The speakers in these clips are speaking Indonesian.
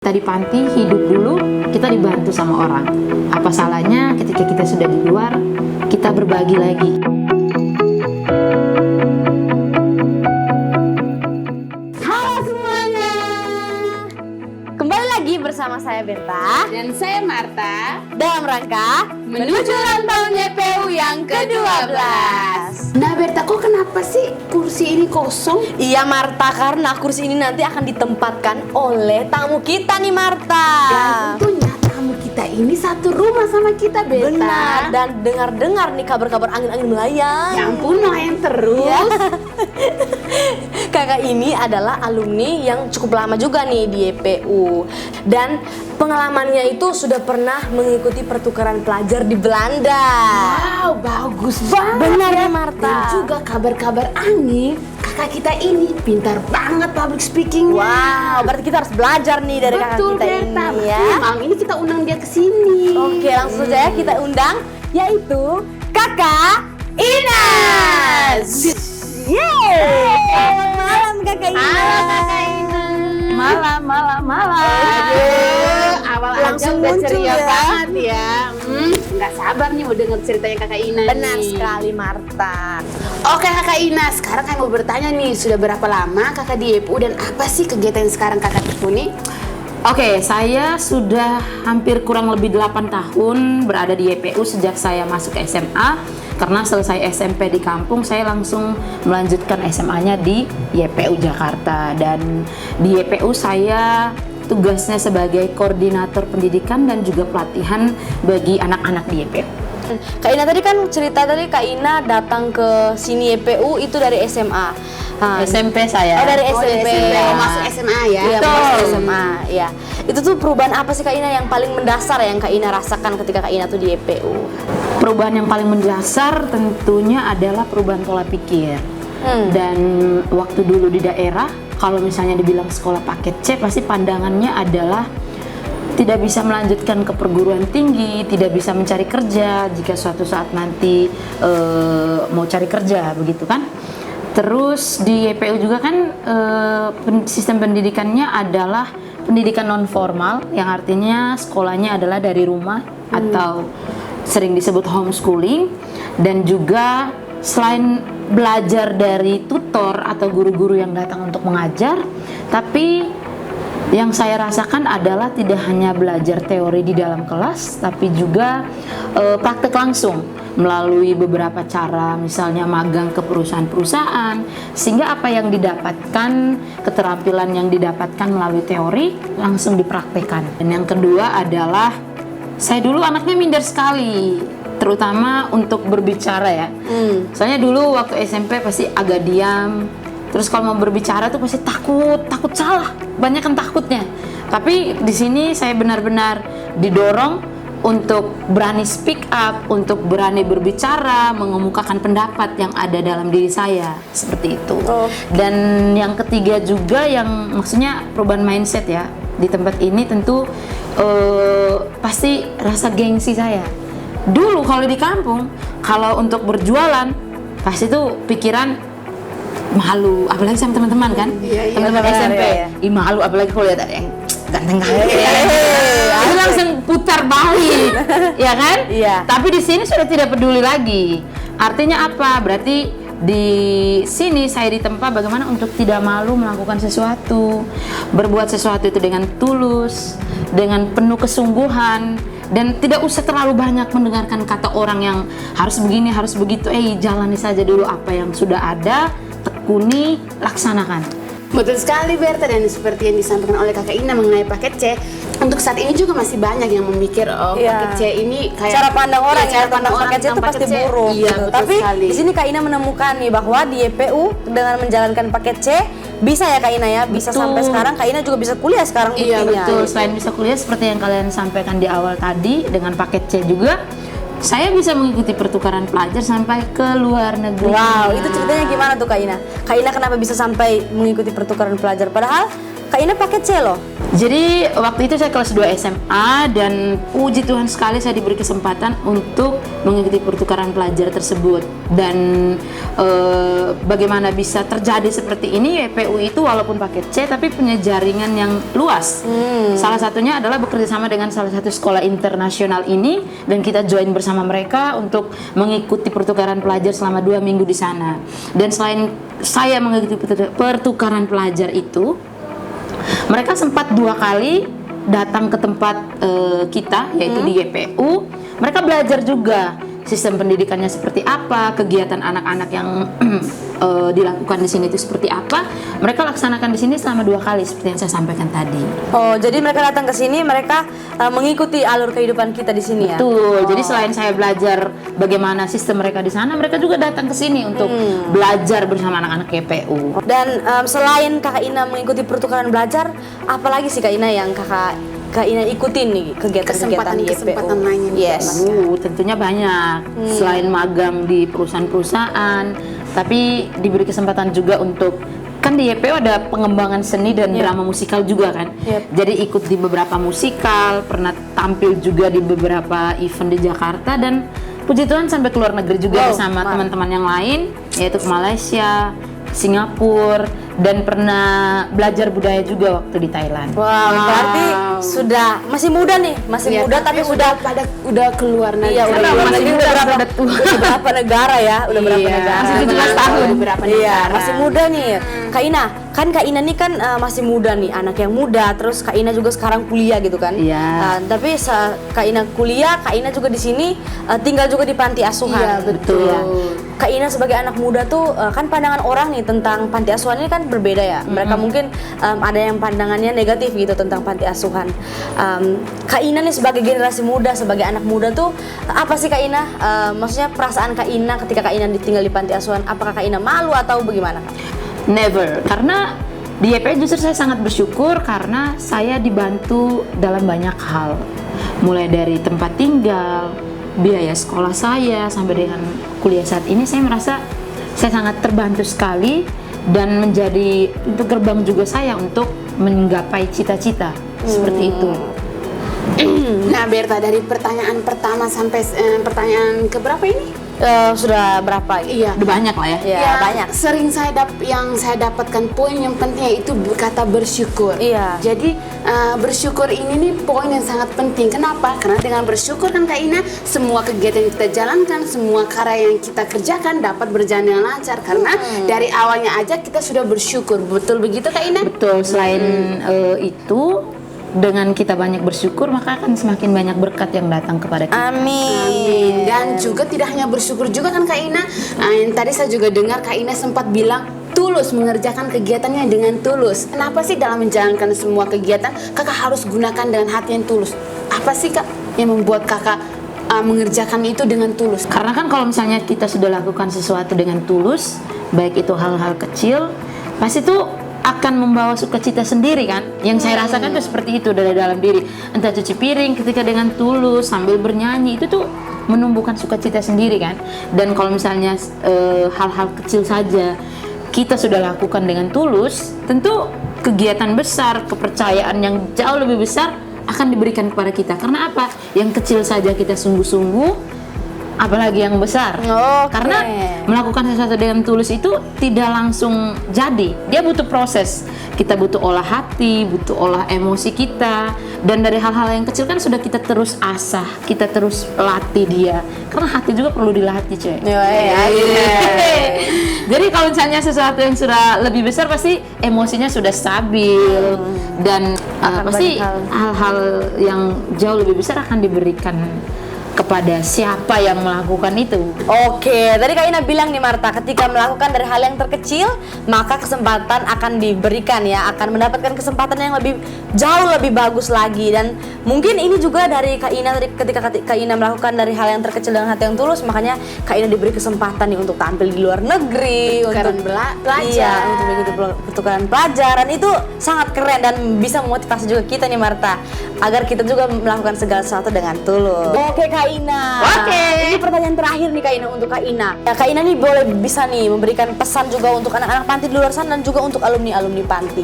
Kita di panti hidup dulu, kita dibantu sama orang. Apa salahnya ketika kita sudah di luar, kita berbagi lagi. Halo semuanya, kembali lagi bersama saya Berta Dan saya Marta dalam rangka menuju ulang tahun YPU yang ke-12. Nah Berta, kok kenapa sih kursi ini kosong? Iya Marta, karena kursi ini nanti akan ditempatkan oleh tamu kita nih Marta. Dan tentunya tamu kita ini satu rumah sama kita Berta. Benar, dan dengar-dengar nih kabar-kabar angin-angin melayang. Ya ampun, melayang terus. Iya. Kakak ini adalah alumni yang cukup lama juga nih di YPU. Dan pengalamannya itu sudah pernah mengikuti pertukaran pelajar di Belanda. Wow, bagus banget. Benar ya Dan Marta. juga kabar-kabar angin. Kakak kita ini pintar banget public speaking. Wow, berarti kita harus belajar nih dari kakak Betul kita Berta, ini betul. ya. Malam ini kita undang dia ke sini. Oke, langsung saja kita undang, yaitu Kakak Inas. Yeay! Malam Kakak Inas. Halo Kakak Inas. Malam. Aduh, awal Langsung aja udah muncul ceria ya. banget ya. Nggak sabar nih mau denger ceritanya Kakak Ina. Benar nih. sekali Marta. Oke Kakak Ina, sekarang kami mau bertanya nih, sudah berapa lama Kakak di YPU dan apa sih kegiatan yang sekarang Kakak tekuni? Oke, saya sudah hampir kurang lebih 8 tahun berada di YPU sejak saya masuk ke SMA. Karena selesai SMP di kampung, saya langsung melanjutkan SMA-nya di YPU Jakarta. Dan di YPU saya tugasnya sebagai koordinator pendidikan dan juga pelatihan bagi anak-anak di YPU. Kak Ina tadi kan cerita tadi Kak Ina datang ke sini YPU itu dari SMA. SMP saya. Oh dari Oh, dari SMP. SMP, mau masuk SMA ya? Iya, Betul. masuk SMA. Ya. Itu tuh perubahan apa sih Kak Ina yang paling mendasar yang Kak Ina rasakan ketika Kak Ina tuh di YPU? Perubahan yang paling mendasar tentunya adalah perubahan pola pikir. Dan waktu dulu di daerah, kalau misalnya dibilang sekolah paket C, pasti pandangannya adalah tidak bisa melanjutkan ke perguruan tinggi, tidak bisa mencari kerja jika suatu saat nanti mau cari kerja, begitu kan? Terus di YPU juga kan sistem pendidikannya adalah pendidikan non formal, yang artinya sekolahnya adalah dari rumah atau sering disebut homeschooling, dan juga selain belajar dari tutor atau guru-guru yang datang untuk mengajar, tapi yang saya rasakan adalah tidak hanya belajar teori di dalam kelas, tapi juga praktek langsung melalui beberapa cara, misalnya magang ke perusahaan-perusahaan, sehingga apa yang didapatkan, keterampilan yang didapatkan melalui teori langsung dipraktekkan. Dan yang kedua adalah saya dulu anaknya minder sekali, terutama untuk berbicara ya. Soalnya dulu waktu SMP pasti agak diam. Terus kalau mau berbicara tuh pasti takut salah, banyak kan takutnya. Tapi di sini saya benar-benar didorong untuk berani speak up, untuk berani berbicara, mengemukakan pendapat yang ada dalam diri saya, seperti itu. Dan yang ketiga juga yang maksudnya perubahan mindset ya. Di tempat ini tentu pasti rasa gengsi saya. Dulu kalau di kampung, kalau untuk berjualan pasti tuh pikiran malu, apalagi sama teman-teman kan, teman-teman benar, SMP, iya. Ih, malu apalagi kalau lihat ada yang ganteng-ganteng, itu langsung putar balik, ya kan? Iya. Tapi di sini sudah tidak peduli lagi. Artinya apa? Berarti di sini saya ditempa bagaimana untuk tidak malu melakukan sesuatu, berbuat sesuatu itu dengan tulus, dengan penuh kesungguhan. Dan tidak usah terlalu banyak mendengarkan kata orang yang harus begini, harus begitu. Jalani saja dulu apa yang sudah ada, tekuni, laksanakan. Betul sekali Berta, dan seperti yang disampaikan oleh Kakak Ina mengenai paket C, untuk saat ini juga masih banyak yang memikir Iya. paket C ini kayak Cara pandang orang, Iya, cara pandang paket C itu tentang pasti paket C. buruk. Iya, gitu. betul Tapi sekali. di sini Kak Ina menemukan nih bahwa di YPU dengan menjalankan paket C bisa ya Kak Ina ya, bisa Betul. sampai sekarang Kak Ina juga bisa kuliah sekarang Iya, buktinya. Betul, selain bisa kuliah seperti yang kalian sampaikan di awal tadi, dengan paket C juga saya bisa mengikuti pertukaran pelajar sampai ke luar negeri. Wow, itu ceritanya gimana tuh Kak Ina? Kak Ina kenapa bisa sampai mengikuti pertukaran pelajar? Padahal Kak Ina paket C loh. Jadi waktu itu saya kelas 2 SMA dan puji Tuhan sekali saya diberi kesempatan untuk mengikuti pertukaran pelajar tersebut. Dan bagaimana bisa terjadi seperti ini, YPU itu walaupun paket C tapi punya jaringan yang luas. Salah satunya adalah bekerja sama dengan salah satu sekolah internasional ini, dan kita join bersama mereka untuk mengikuti pertukaran pelajar selama 2 minggu di sana. Dan selain saya mengikuti pertukaran pelajar itu, mereka sempat 2 kali datang ke tempat kita, yaitu di YPU. Mereka belajar juga sistem pendidikannya seperti apa, kegiatan anak-anak yang dilakukan di sini itu seperti apa. Mereka laksanakan di sini selama 2 kali seperti yang saya sampaikan tadi. Oh, jadi mereka datang ke sini, mereka mengikuti alur kehidupan kita di sini ya. Betul. Jadi selain saya belajar bagaimana sistem mereka di sana, mereka juga datang ke sini untuk belajar bersama anak-anak YPU. Dan selain Kakak Ina mengikuti pertukaran belajar, apalagi sih Kak Ina yang Kak Ina ikutin nih kegiatan-kegiatan YPU? Kesempatan lainnya nih, Yes. Tentunya banyak. Selain magang di perusahaan-perusahaan, tapi diberi kesempatan juga untuk, kan di YPU ada pengembangan seni dan drama musikal juga kan. Jadi ikut di beberapa musikal, pernah tampil juga di beberapa event di Jakarta, dan puji Tuhan sampai ke luar negeri juga bersama teman-teman yang lain, yaitu ke Malaysia, Singapura, dan pernah belajar budaya juga waktu di Thailand. Wow, berarti sudah masih muda nih, masih Iya, muda tapi udah udah keluar negeri. Iya, udah Karena masih masih muda, muda, udah berapa negara ya? Udah berapa Iya, negara? masih 17 tahun. Berapa Iya, negara. masih muda nih. Kak Ina, kan Kak Ina nih kan masih muda nih, anak yang muda. Terus Kak Ina juga sekarang kuliah gitu kan? Iya. Tapi Kak Ina kuliah, Kak Ina juga di sini tinggal juga di panti asuhan. Iya, betul. Iya. Kak Ina sebagai anak muda tuh kan pandangan orang nih tentang panti asuhan ini kan berbeda ya. Mereka mungkin ada yang pandangannya negatif gitu tentang panti asuhan. Kak Ina nih sebagai generasi muda, sebagai anak muda tuh apa sih Kak Ina? Maksudnya perasaan Kak Ina ketika Kak Ina ditinggal di panti asuhan, apakah Kak Ina malu atau bagaimana Kak? Never, karena di YPU justru saya sangat bersyukur karena saya dibantu dalam banyak hal, mulai dari tempat tinggal, biaya sekolah saya, sampai dengan kuliah saat ini. Saya merasa saya sangat terbantu sekali dan menjadi untuk gerbang juga saya untuk menggapai cita-cita seperti itu. Nah, Berta, dari pertanyaan pertama sampai pertanyaan keberapa ini? Sudah berapa? Iya. Udah banyak lah ya. Ya, Ya, banyak. Sering yang saya dapatkan poin yang pentingnya itu kata bersyukur. Iya. Jadi bersyukur ini nih poin yang sangat penting. Kenapa? Karena dengan bersyukur kan Kak Ina, semua kegiatan yang kita jalankan, semua karya yang kita kerjakan dapat berjalan dengan lancar. Karena dari awalnya aja kita sudah bersyukur. Betul begitu Kak Ina? Betul. Selain itu, dengan kita banyak bersyukur, maka akan semakin banyak berkat yang datang kepada kita. Amin. Dan juga tidak hanya bersyukur juga kan Kak Ina. Yang tadi saya juga dengar Kak Ina sempat bilang tulus, mengerjakan kegiatannya dengan tulus. Kenapa sih dalam menjalankan semua kegiatan kakak harus gunakan dengan hati yang tulus? Apa sih Kak yang membuat kakak mengerjakan itu dengan tulus? Karena kan kalau misalnya kita sudah lakukan sesuatu dengan tulus, baik itu hal-hal kecil, pasti itu akan membawa sukacita sendiri kan. Yang saya rasakan tuh seperti itu dari dalam diri. Entah cuci piring ketika dengan tulus sambil bernyanyi, itu tuh menumbuhkan sukacita sendiri kan. Dan kalau misalnya hal-hal kecil saja kita sudah lakukan dengan tulus, tentu kegiatan besar, kepercayaan yang jauh lebih besar akan diberikan kepada kita. Karena apa? Yang kecil saja kita sungguh-sungguh, apalagi yang besar. Oke. Karena melakukan sesuatu dengan tulus itu tidak langsung jadi. Dia butuh proses. Kita butuh olah hati, butuh olah emosi kita. Dan dari hal-hal yang kecil kan sudah kita terus asah, kita terus latih dia. Karena hati juga perlu dilatih, cuy. Jadi kalau misalnya sesuatu yang sudah lebih besar, pasti emosinya sudah stabil. Dan pasti hal-hal yang jauh lebih besar akan diberikan kepada siapa yang melakukan itu. Oke, tadi Kak Ina bilang nih Marta, ketika melakukan dari hal yang terkecil, maka kesempatan akan diberikan ya, akan mendapatkan kesempatan yang jauh lebih bagus lagi. Dan mungkin ini juga dari Kak Ina tadi, ketika Kak Ina melakukan dari hal yang terkecil dengan hati yang tulus, makanya Kak Ina diberi kesempatan nih untuk tampil di luar negeri, Pertukaran untuk pelajar. Iya, untuk mengikuti pertukaran pelajaran. Itu sangat keren dan bisa memotivasi juga kita nih Marta, agar kita juga melakukan segala sesuatu dengan tulus. Oke Kak Ina. Oke. Ini pertanyaan terakhir nih Kak Ina untuk Kak Ina. Ya, Kak Ina nih bisa nih memberikan pesan juga untuk anak-anak panti di luar sana dan juga untuk alumni-alumni panti.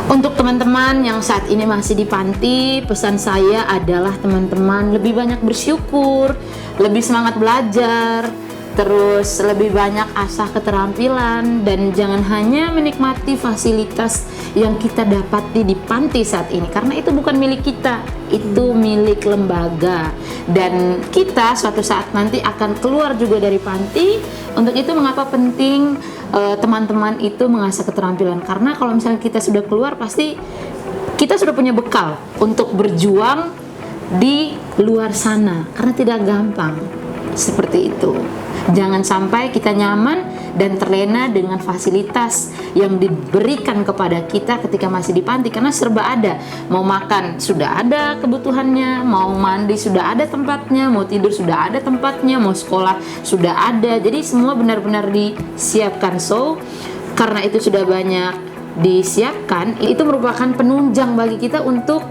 Untuk teman-teman yang saat ini masih di panti, pesan saya adalah teman-teman lebih banyak bersyukur, lebih semangat belajar, terus lebih banyak asah keterampilan, dan jangan hanya menikmati fasilitas yang kita dapati di panti saat ini, karena itu bukan milik kita, itu milik lembaga, dan kita suatu saat nanti akan keluar juga dari panti. Untuk itu mengapa penting teman-teman itu mengasah keterampilan, karena kalau misalnya kita sudah keluar pasti kita sudah punya bekal untuk berjuang di luar sana, karena tidak gampang seperti itu. Jangan sampai kita nyaman dan terlena dengan fasilitas yang diberikan kepada kita ketika masih di panti, karena serba ada. Mau makan sudah ada kebutuhannya, mau mandi sudah ada tempatnya, mau tidur sudah ada tempatnya, mau sekolah sudah ada. Jadi semua benar-benar disiapkan. So, karena itu sudah banyak disiapkan, itu merupakan penunjang bagi kita untuk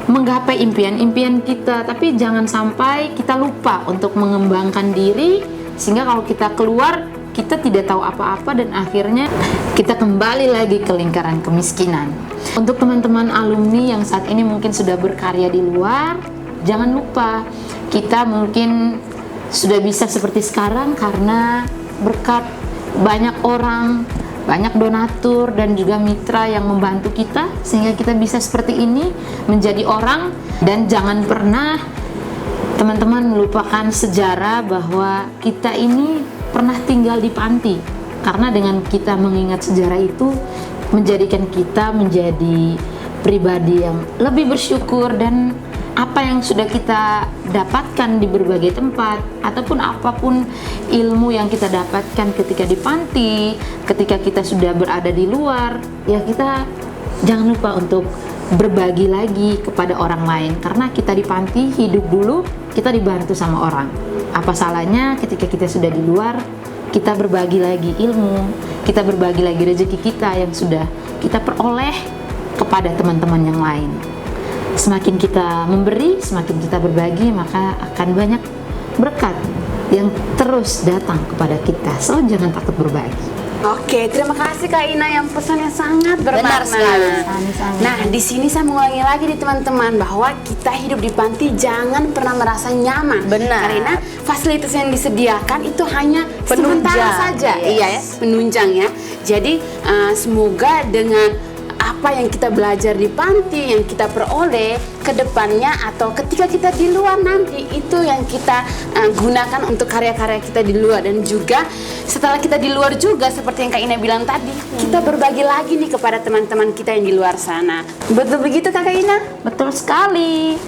menggapai impian-impian kita. Tapi jangan sampai kita lupa untuk mengembangkan diri, sehingga kalau kita keluar kita tidak tahu apa-apa dan akhirnya kita kembali lagi ke lingkaran kemiskinan. Untuk teman-teman alumni yang saat ini mungkin sudah berkarya di luar, jangan lupa kita mungkin sudah bisa seperti sekarang karena berkat banyak orang, banyak donatur dan juga mitra yang membantu kita, sehingga kita bisa seperti ini menjadi orang. Dan jangan pernah teman-teman melupakan sejarah bahwa kita ini pernah tinggal di panti, karena dengan kita mengingat sejarah itu menjadikan kita menjadi pribadi yang lebih bersyukur, dan apa yang sudah kita dapatkan di berbagai tempat ataupun apapun ilmu yang kita dapatkan ketika di panti, ketika kita sudah berada di luar, ya kita jangan lupa untuk berbagi lagi kepada orang lain, karena kita di panti hidup dulu, kita dibantu sama orang. Apa salahnya ketika kita sudah di luar, kita berbagi lagi ilmu, kita berbagi lagi rezeki kita yang sudah kita peroleh kepada teman-teman yang lain. Semakin kita memberi, semakin kita berbagi, maka akan banyak berkat yang terus datang kepada kita. So, jangan takut berbagi. Oke, terima kasih Kak Ina yang pesannya sangat bermakna. Benar sekali. Nah, di sini saya mengulangi lagi di teman-teman bahwa kita hidup di panti jangan pernah merasa nyaman. Benar. Karena fasilitas yang disediakan itu hanya Penunjang. sementara saja, Yes. iya ya, penunjang ya. Jadi semoga dengan apa yang kita belajar di panti, yang kita peroleh ke depannya atau ketika kita di luar nanti, itu yang kita gunakan untuk karya-karya kita di luar. Dan juga setelah kita di luar juga, seperti yang Kak Ina bilang tadi, kita berbagi lagi nih kepada teman-teman kita yang di luar sana. Betul begitu Kak Ina? Betul sekali.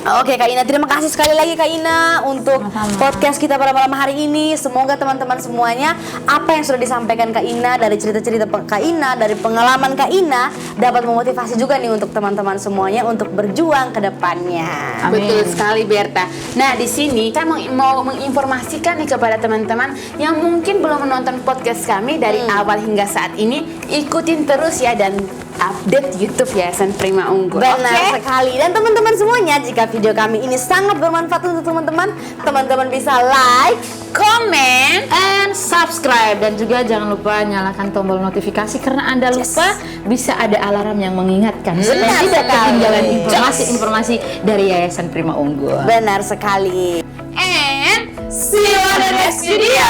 Oke Kak Ina, terima kasih sekali lagi Kak Ina untuk podcast kita pada malam hari ini. Semoga teman-teman semuanya, apa yang sudah disampaikan Kak Ina, dari cerita-cerita Kak Ina, dari pengalaman Kak Ina, dapat memotivasi juga nih untuk teman-teman semuanya untuk berjuang ke depannya. Amin. Betul sekali Berta. Nah, di sini saya mau menginformasikan nih kepada teman-teman yang mungkin belum menonton podcast kami dari awal hingga saat ini, ikutin terus ya dan update YouTube Yayasan Prima Unggul. Benar Oke? sekali. Dan teman-teman semuanya, jika video kami ini sangat bermanfaat untuk teman-teman, teman-teman bisa like, Comment. And subscribe, dan juga jangan lupa nyalakan tombol notifikasi, karena Anda lupa bisa ada alarm yang mengingatkan supaya Benar tidak sekali. ketinggalan informasi-informasi dari Yayasan Prima Unggul. benar sekali. And See you on the next video.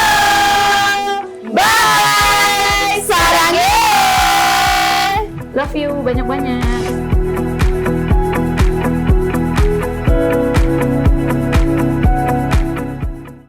Bye. Sarangnya. Love you banyak-banyak.